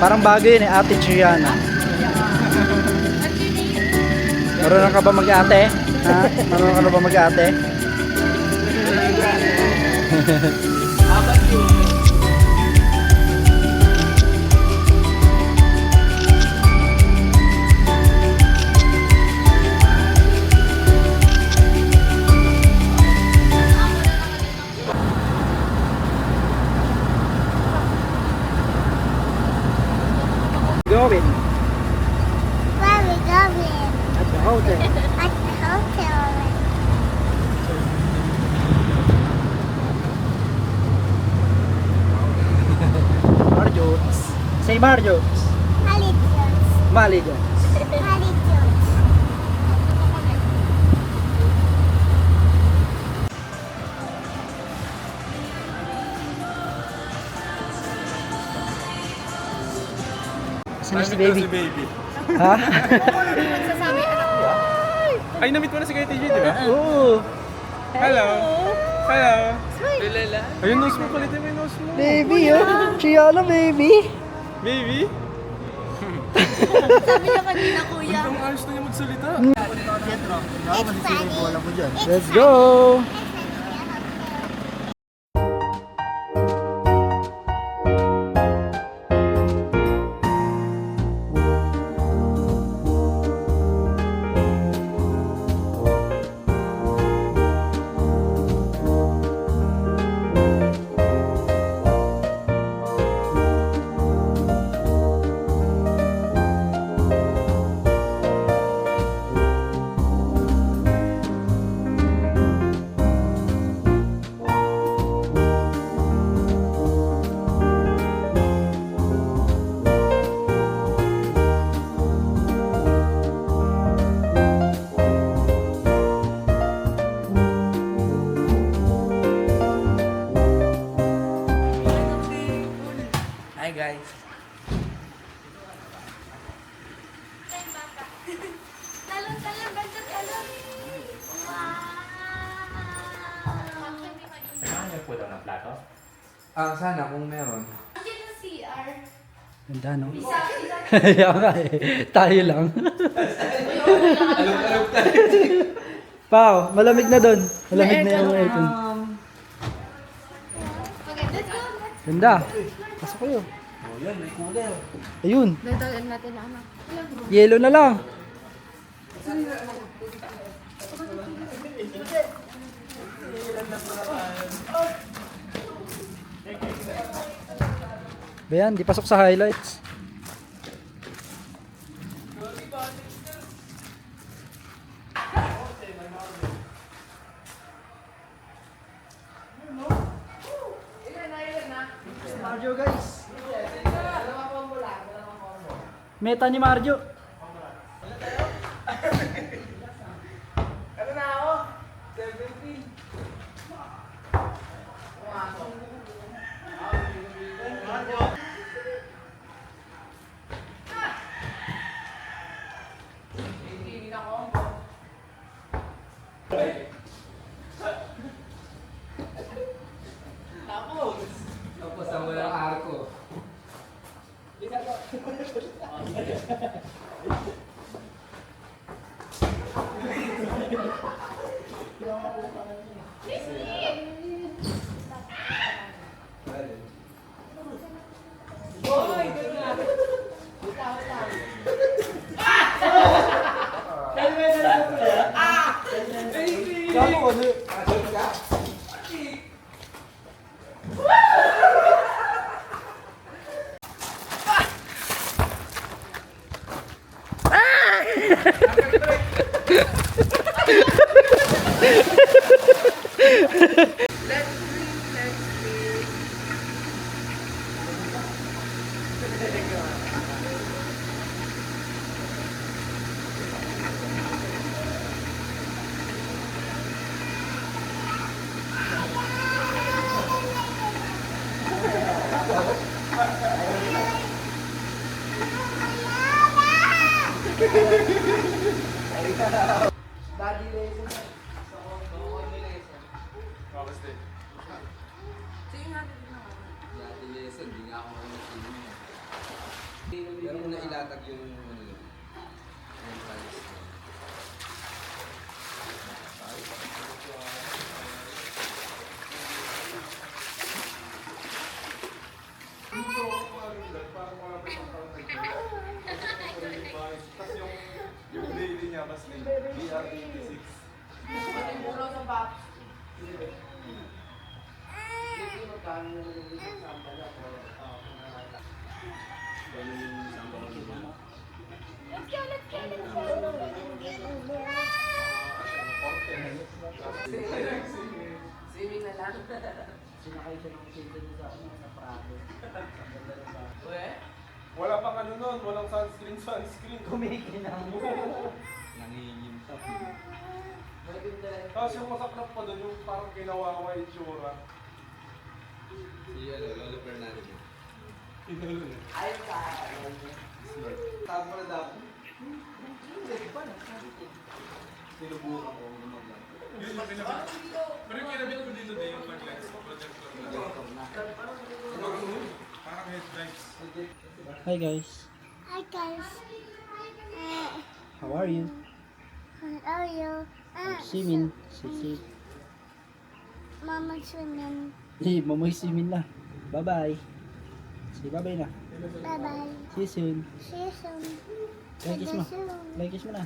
Parang bagay yun eh, Ate Gianna. Marunong ka ba mag-ate? Ha? Marunong ka na ba mag-ate? Going Where are we going? at the hotel. At the hotel. Marjots. Say Marjots. Malitos. Malijots. Malitos. Saan si baby? Ha? Sasabi anak ko. Ay, na-meet mo na si Kuya TJ, di ba? Oo. Hello. Hello. Ayun, nose mo. Palitin mo yung nose mo. Baby, oh. Gianna, baby. Baby. Sabi niya kanina kuya. Ang ayos na niya magsalita. Let's go. Hi, guys. Talon, talon, basta talon. Wow. Sana kung meron. Andiyan yung CR. Ganda, no? Isa. Kaya nga eh. Tayo lang. Alog-alog tayo. Pao, malamig na doon. Malamig na yung aircon. Okay, let's go. Ganda. Pasok kayo. Oh, yan. May cooler. Ayun. Dadalan natin na anak. Yellow na lang. Bayan, di pasok sa highlights. Marjo, guys. Meta ni Marjo. Tapos ang walang arko. Daddy Yabas Lane. BR86. Swimming na lang. Sinakay siya ng season sa Prado. Wala pang ano nun, walang sunscreen. Kumikinang. Tapos yung masaklap pa doon, yung parang kinawawa yung tsura. Lolo Fernando. Ayun ka. Tawag mo na daw. Sinubukan ko ng mag-vlog. Pero yung kinabit ko dito din yung pag-lens ko, projector na. Parang headlights. Hi guys. Hi guys. How are you? How are you? Simin. Si. Mama swimming. Mamoy simin na. Bye-bye. Say bye-bye na. Bye bye. See you soon. See you soon. Bye kiss mo. See you soon. Bye kiss mo na.